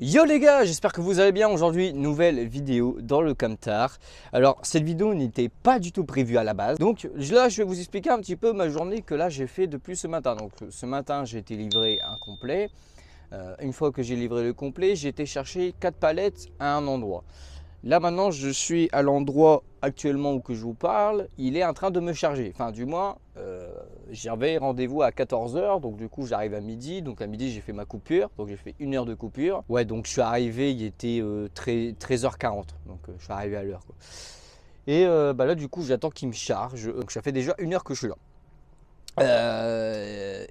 Yo les gars, j'espère que vous allez bien. Aujourd'hui, nouvelle vidéo dans le Camtar. Alors, cette vidéo n'était pas du tout prévue à la base. Donc là, je vais vous expliquer un petit peu ma journée que là, j'ai fait depuis ce matin. Donc ce matin, j'ai été livré un complet. Une fois que j'ai livré le complet, j'ai été chercher 4 palettes à un endroit. Là maintenant, je suis à l'endroit actuellement où que je vous parle. Il est en train de me charger. Enfin, du moins, j'avais rendez-vous à 14 h. Donc du coup, j'arrive à midi. Donc à midi, j'ai fait ma coupure. Donc j'ai fait 1 heure de coupure. Ouais, donc je suis arrivé, il était 13h40. Donc je suis arrivé à l'heure. Et là, du coup, j'attends qu'il me charge. Donc ça fait déjà 1 heure que je suis là.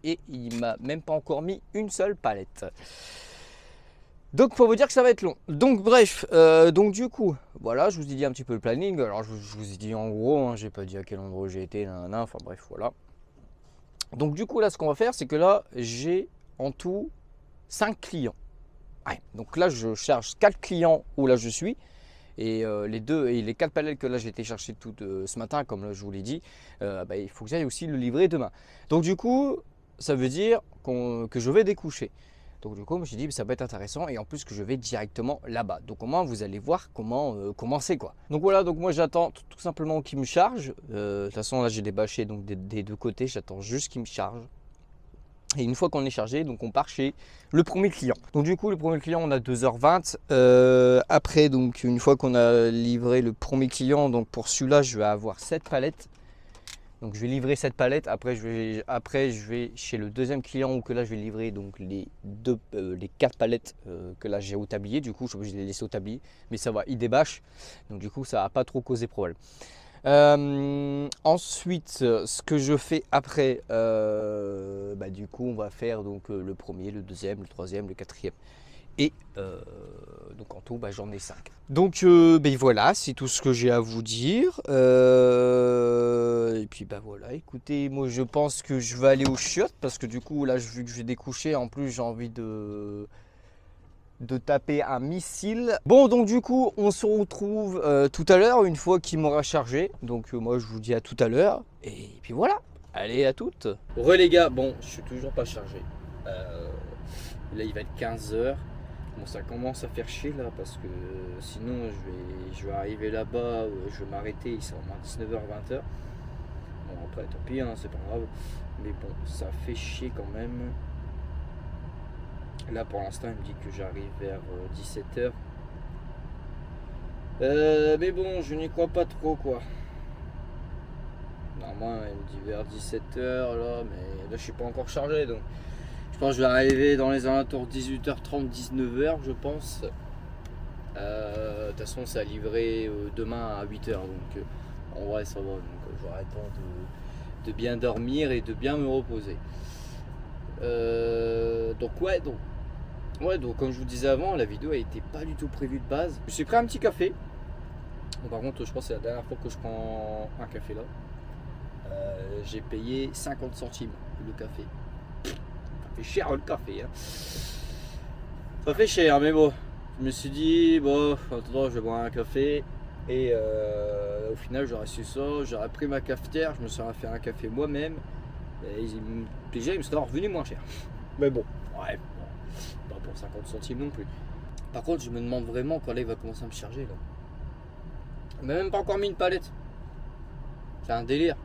Et il m'a même pas encore mis une seule palette. Donc pour vous dire que ça va être long. Donc bref, donc du coup, voilà, je vous ai dit un petit peu le planning. Alors je vous ai dit en gros, hein, j'ai pas dit à quel endroit j'ai été, enfin bref, voilà. Donc du coup là, ce qu'on va faire, c'est que là, j'ai en tout 5 clients. Ouais, donc là, je charge 4 clients où là je suis. Et les 4 palettes que là j'ai été chercher ce matin, comme là je vous l'ai dit, il faut que j'aille aussi le livrer demain. Donc du coup, ça veut dire que je vais découcher. Donc du coup, je me suis dit, ça peut être intéressant et en plus que je vais directement là-bas. Donc au moins, vous allez voir comment c'est quoi. Donc voilà, donc moi j'attends tout simplement qu'il me charge. De toute façon, là j'ai des bâchés donc des deux côtés, j'attends juste qu'il me charge. Et une fois qu'on est chargé, donc on part chez le premier client. Donc du coup, le premier client, on a 2h20. Après, donc une fois qu'on a livré le premier client, donc pour celui-là, je vais avoir 7 palettes. Donc je vais livrer cette palette, après je vais chez le deuxième client où que là je vais livrer donc les 4 palettes que là j'ai au tablier. Du coup je suis obligé de les laisser au tablier, mais ça va, ils débâchent, donc du coup ça va pas trop causer problème. Ensuite ce que je fais après, du coup on va faire donc le premier, le deuxième, le troisième, le quatrième. Et donc en tout, j'en ai 5. Donc voilà, c'est tout ce que j'ai à vous dire. Et puis voilà, écoutez, moi je pense que je vais aller au chiottes parce que du coup là, vu que je vais découcher, en plus j'ai envie de taper un missile. Bon, donc du coup, on se retrouve tout à l'heure une fois qu'il m'aura chargé. Donc moi je vous dis à tout à l'heure. Et puis voilà, allez à toutes. Les gars, bon, je suis toujours pas chargé. Là il va être 15 h. Bon, ça commence à faire chier là parce que sinon je vais arriver là-bas, je vais m'arrêter, il sera au moins 19 h 20 h. Bon après tant pis, hein, c'est pas grave, mais bon ça fait chier quand même. Là pour l'instant il me dit que j'arrive vers 17 h. Mais bon, je n'y crois pas trop quoi. Normalement il me dit vers 17 h là, mais là je suis pas encore chargé donc. Je pense que je vais arriver dans les alentours 18h30, 19h je pense. De toute façon c'est à livrer demain à 8h donc en vrai ça va. Donc j'aurai le temps de bien dormir et de bien me reposer. Donc comme je vous disais avant, la vidéo a été pas du tout prévue de base. Je suis pris un petit café. Bon, par contre je pense que c'est la dernière fois que je prends un café là. J'ai payé 50 centimes le café. Ça fait cher le café, hein. Ça fait cher, mais bon, je me suis dit bon, attends, je vais boire un café et au final j'aurais su ça, j'aurais pris ma cafetière, je me serais fait un café moi-même et déjà il me serait revenu moins cher. Mais bon, ouais, bon, pas pour 50 centimes non plus. Par contre je me demande vraiment quand là il va commencer à me charger là. Il m'a même pas encore mis une palette. C'est un délire.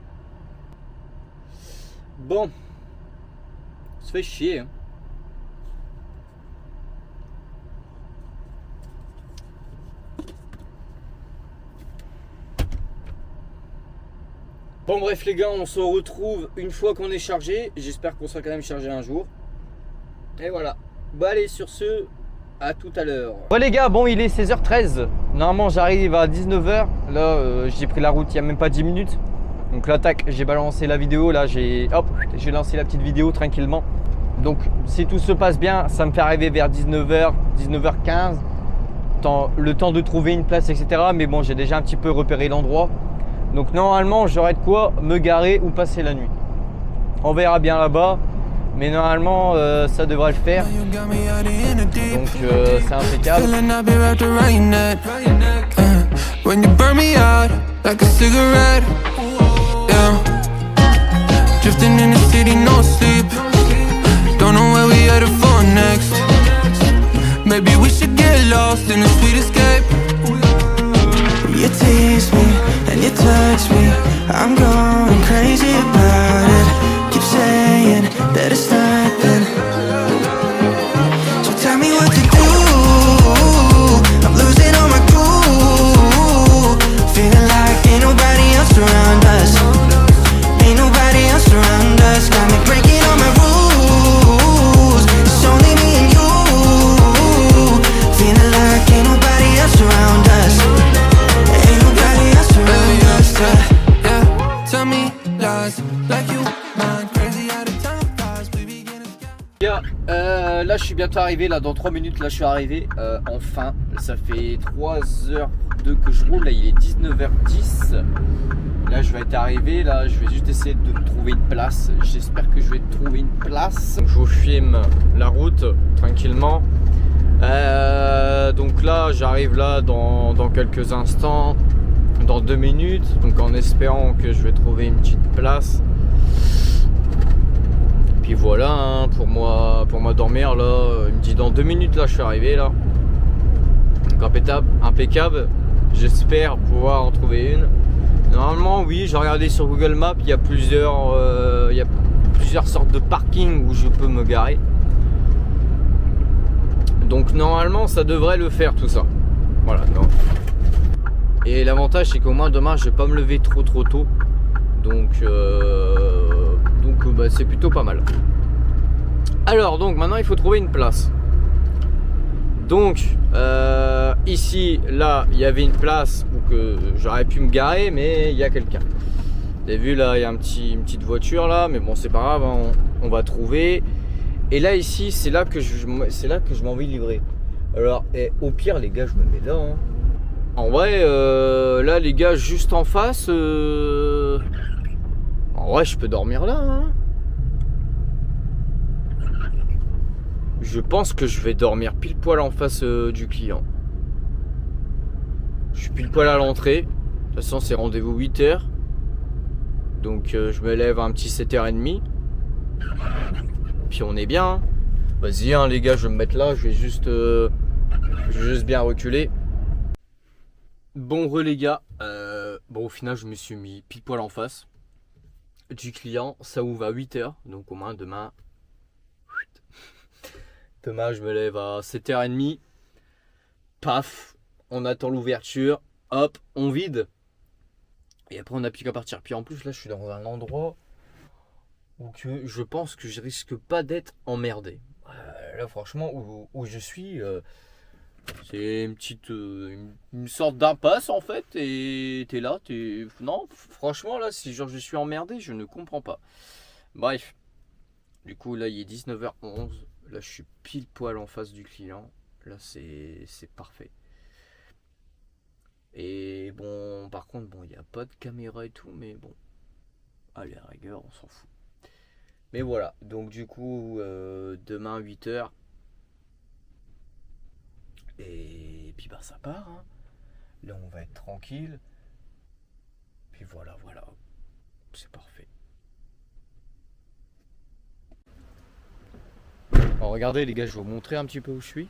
Bon. Ça fait chier, hein. Bon bref les gars, on se retrouve une fois qu'on est chargé. J'espère qu'on sera quand même chargé un jour. Et voilà. Bon allez, sur ce, à tout à l'heure. Bon les gars, bon il est 16h13. Normalement j'arrive à 19h. Là j'ai pris la route il n'y a même pas 10 minutes. Donc là tac, j'ai balancé la vidéo. Là j'ai lancé la petite vidéo tranquillement. Donc si tout se passe bien, ça me fait arriver vers 19h, 19h15, le temps de trouver une place, etc. Mais bon, j'ai déjà un petit peu repéré l'endroit. Donc normalement, j'aurai de quoi me garer ou passer la nuit. On verra bien là-bas, mais normalement, ça devrait le faire. Donc c'est impeccable. Don't know where we headed for next. Maybe we should get lost in a sweet escape. You tease me and you touch me, I'm going crazy about it. Keep saying that it's nothing, so tell me what to do. I'm losing all my cool, feeling like ain't nobody else around us. Ain't nobody else around us. Got me breaking all my rules. It's only me and you, feeling like ain't nobody else around us. Ain't nobody else around us. Yeah, tell me lies like you mind crazy out of time flies. We begin to Là je suis bientôt arrivé, là dans 3 minutes là je suis arrivé, enfin. Ça fait 3h02 que je roule, là il est 19h10. Là je vais être arrivé, là je vais juste essayer de me trouver une place. J'espère que je vais trouver une place. Donc, je vous filme la route tranquillement. Donc là j'arrive là dans quelques instants, dans 2 minutes. Donc en espérant que je vais trouver une petite place. Puis voilà, hein, pour moi dormir là, il me dit dans 2 minutes là je suis arrivé là. Donc impeccable. J'espère pouvoir en trouver une. Normalement oui, j'ai regardé sur Google Maps, il y a plusieurs sortes de parkings où je peux me garer. Donc normalement ça devrait le faire tout ça. Voilà, non. Et l'avantage c'est qu'au moins demain je vais pas me lever trop tôt. Donc bah, c'est plutôt pas mal. Alors donc maintenant il faut trouver une place. Donc ici, là, il y avait une place où que j'aurais pu me garer, mais il y a quelqu'un. Vous avez vu là, il y a une petite voiture là, mais bon c'est pas grave, hein, on va trouver. Et là ici, c'est là que je m'en vais livrer. Alors, au pire les gars, je me mets là. Hein. En vrai, là les gars, juste en face, en vrai je peux dormir là. Hein. Je pense que je vais dormir pile poil en face du client. Je suis pile poil à l'entrée. De toute façon c'est rendez-vous 8h. Donc je me lève à un petit 7h30. Puis on est bien. Hein. Vas-y hein, les gars, je vais me mettre là. Je vais juste bien reculer. Bon les gars. Bon au final je me suis mis pile poil en face du client. Ça ouvre à 8h. Donc au moins demain je me lève à 7h30. Paf, on attend l'ouverture. Hop, on vide. Et après, on n'a plus qu'à partir. Puis en plus, là, je suis dans un endroit où je pense que je risque pas d'être emmerdé. Là, franchement, où je suis, c'est une sorte d'impasse en fait. Et t'es là, non, franchement, là, si genre je suis emmerdé, je ne comprends pas. Bref. Du coup, là, il est 19h11. Là, je suis pile poil en face du client. Là, c'est parfait. Et bon, par contre, bon, il n'y a pas de caméra et tout, mais bon, allez, à la rigueur, on s'en fout. Mais voilà, donc du coup, demain 8h. Et puis, bah, ça part. Hein. Là, on va être tranquille. Puis voilà, c'est parfait. Alors regardez les gars, je vais vous montrer un petit peu où je suis.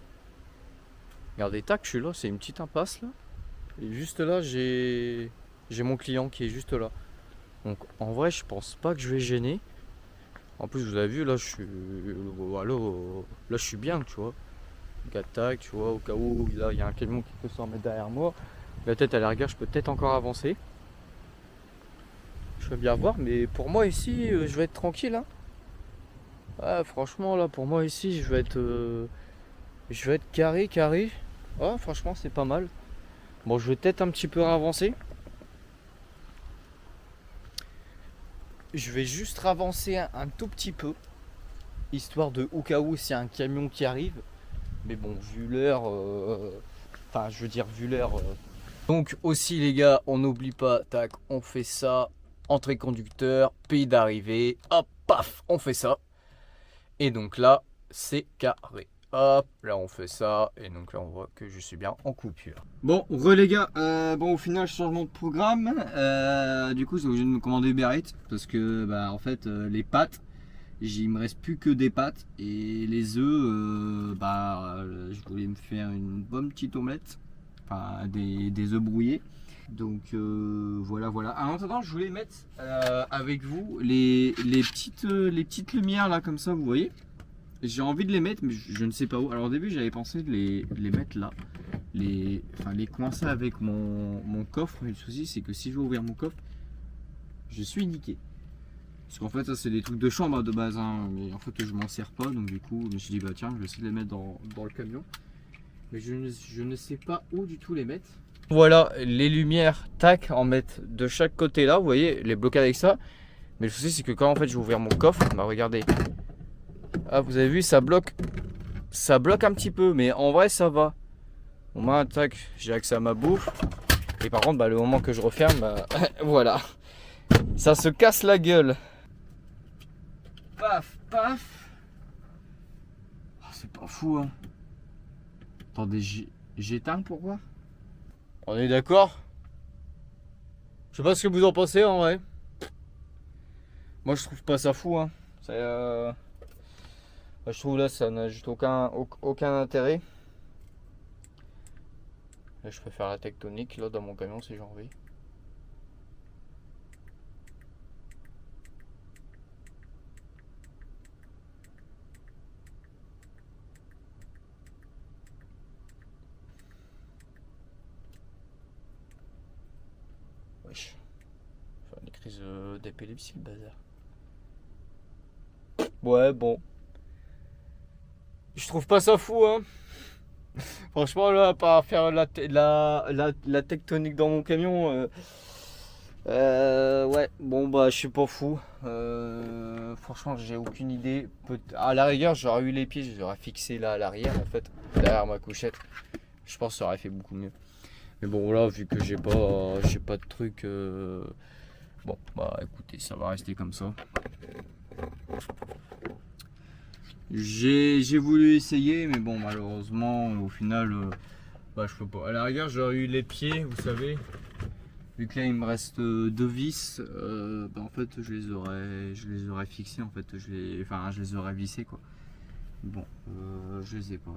Regardez, tac, je suis là, c'est une petite impasse là. Et juste là, j'ai mon client qui est juste là. Donc en vrai, je pense pas que je vais gêner. En plus, vous avez vu, là, je suis bien, tu vois. Tac, tu vois, au cas où là, il y a un camion qui peut s'en mettre derrière moi. La tête à la rigueur, je peux peut-être encore avancer. Je vais bien voir, mais pour moi ici, je vais être tranquille. Hein. Ah, franchement là pour moi ici je vais être carré. Ah, franchement c'est pas mal. Bon, je vais peut-être un petit peu avancer. Je vais juste ravancer un tout petit peu, histoire de au cas où s'il y a un camion qui arrive. Mais bon, vu l'heure, Donc aussi les gars, on n'oublie pas, tac, on fait ça, entrée conducteur, pays d'arrivée, hop, paf, on fait ça. Et donc là, c'est carré. Hop, là on fait ça. Et donc là on voit que je suis bien en coupure. Bon, les gars, au final, changement de programme. Du coup, j'ai obligé de me commander Uber Eats. Parce que, bah, en fait, les pâtes Il me reste plus que des pâtes et les œufs, je voulais me faire une bonne petite omelette, enfin des œufs brouillés. Donc voilà. En attendant, je voulais mettre avec vous les petites lumières là comme ça, vous voyez. J'ai envie de les mettre, mais je ne sais pas où. Alors au début, j'avais pensé de les mettre là, les coincer avec mon coffre. Mais le souci, c'est que si je veux ouvrir mon coffre, je suis niqué. Parce qu'en fait, ça c'est des trucs de chambre de base, hein, mais en fait, je m'en sers pas. Donc du coup, je me suis dit, bah tiens, je vais essayer de les mettre dans le camion. Mais je ne sais pas où du tout les mettre. Voilà, les lumières, tac, en mettre de chaque côté là, vous voyez, les bloquer avec ça. Mais le souci, c'est que quand en fait, je vais ouvrir mon coffre, bah regardez. Ah, vous avez vu, ça bloque un petit peu, mais en vrai, ça va. Bon, bah, tac, j'ai accès à ma bouffe. Et par contre, bah, le moment que je referme, bah, voilà. Ça se casse la gueule. Paf, paf. Oh, c'est pas fou, hein. Attendez, j'éteins pourquoi? On est d'accord? Je sais pas ce que vous en pensez en vrai. Moi, je trouve pas ça fou, hein. Je trouve là, ça n'a juste aucun intérêt. Là, je peux faire la tectonique là dans mon camion si j'ai envie. Wesh. Faire des crises d'épilepsie, le bazar. Ouais, bon. Je trouve pas ça fou, hein. Franchement, là, à part faire la tectonique dans mon camion, ouais, bon, bah, je suis pas fou. Franchement, j'ai aucune idée. À la rigueur, j'aurais eu les pieds, je les aurais fixés là à l'arrière, en fait, derrière ma couchette. Je pense que ça aurait fait beaucoup mieux. Mais bon, là, vu que j'ai pas de truc, bon, bah, écoutez, ça va rester comme ça. J'ai voulu essayer, mais bon, malheureusement, au final, je peux pas. À la rigueur, j'aurais eu les pieds, vous savez. Vu que là, il me reste 2 vis, en fait, je les aurais fixés, en fait, je les aurais vissés, quoi. Bon, je les ai pas,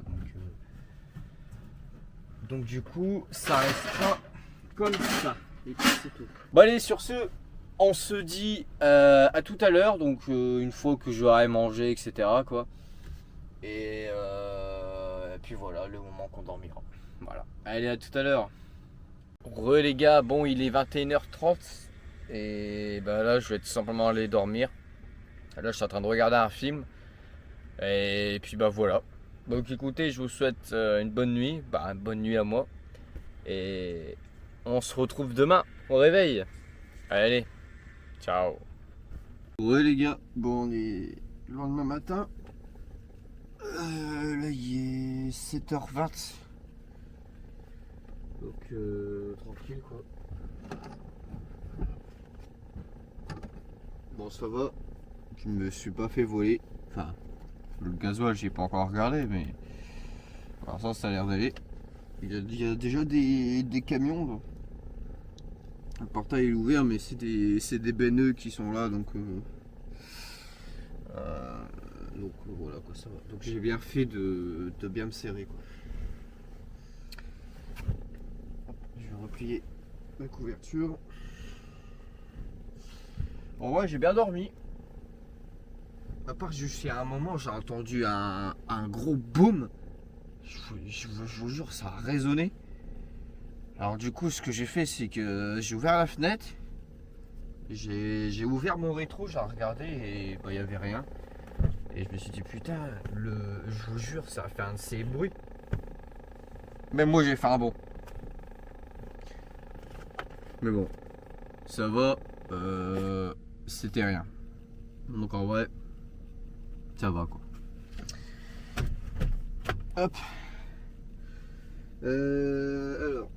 donc du coup, ça restera comme ça. Et puis c'est tout. Bon, allez, sur ce, on se dit à tout à l'heure, donc une fois que j'aurai mangé, etc., quoi. Et puis voilà, le moment qu'on dormira. Voilà. Allez, à tout à l'heure. Les gars, bon, il est 21h30 et bah là, je vais tout simplement aller dormir. Là, je suis en train de regarder un film et puis bah voilà. Donc écoutez, je vous souhaite une bonne nuit, bonne nuit à moi et on se retrouve demain au réveil. Allez, ciao. Ouais les gars, bon, on est le lendemain matin. Là il est 7h20. Donc tranquille quoi. Bon, ça va. Je me suis pas fait voler. Enfin, le gasoil j'ai pas encore regardé, mais alors ça a l'air d'aller. Il y a déjà des camions là. Le portail est ouvert, mais c'est des benneux qui sont là, donc voilà quoi, ça va. Donc j'ai bien fait de bien me serrer quoi. Je vais replier la couverture. En vrai, j'ai bien dormi. À part jusqu'à un moment, j'ai entendu un gros boom. Je vous jure, ça a résonné. Alors du coup, ce que j'ai fait, c'est que j'ai ouvert la fenêtre. J'ai ouvert mon rétro, j'ai regardé et il n'y avait rien. Et je me suis dit, putain, je vous jure, ça a fait un de ces bruits. Même moi, j'ai fait un bond. Mais bon, ça va. C'était rien. Donc en vrai, ça va quoi. Hop. Alors.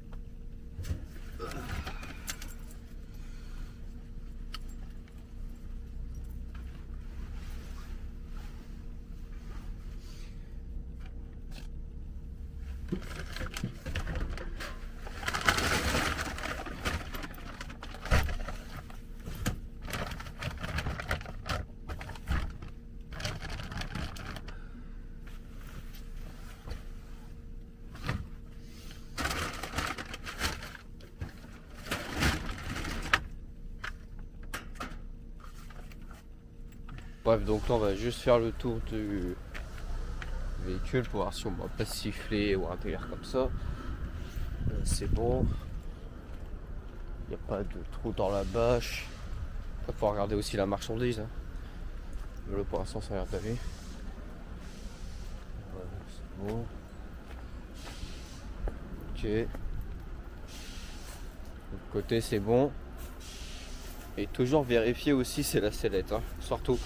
Bref, donc là on va juste faire le tour du véhicule pour voir si on va pas siffler ou un délire comme ça. C'est bon. Il n'y a pas de trou dans la bâche. Il faut regarder aussi la marchandise. Hein. Mais là pour l'instant ça a l'air d'aller. Voilà, c'est bon. Ok. De l'autre côté c'est bon. Et toujours vérifier aussi c'est la sellette. Hein. Surtout.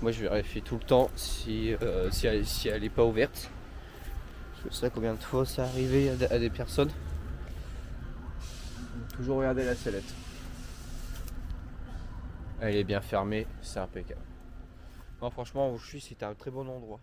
Moi je vérifie tout le temps si elle est pas ouverte. Je sais combien de fois ça arrivé à des personnes. Toujours regarder la sellette. Elle est bien fermée, c'est impeccable. Non, franchement où je suis c'était un très bon endroit.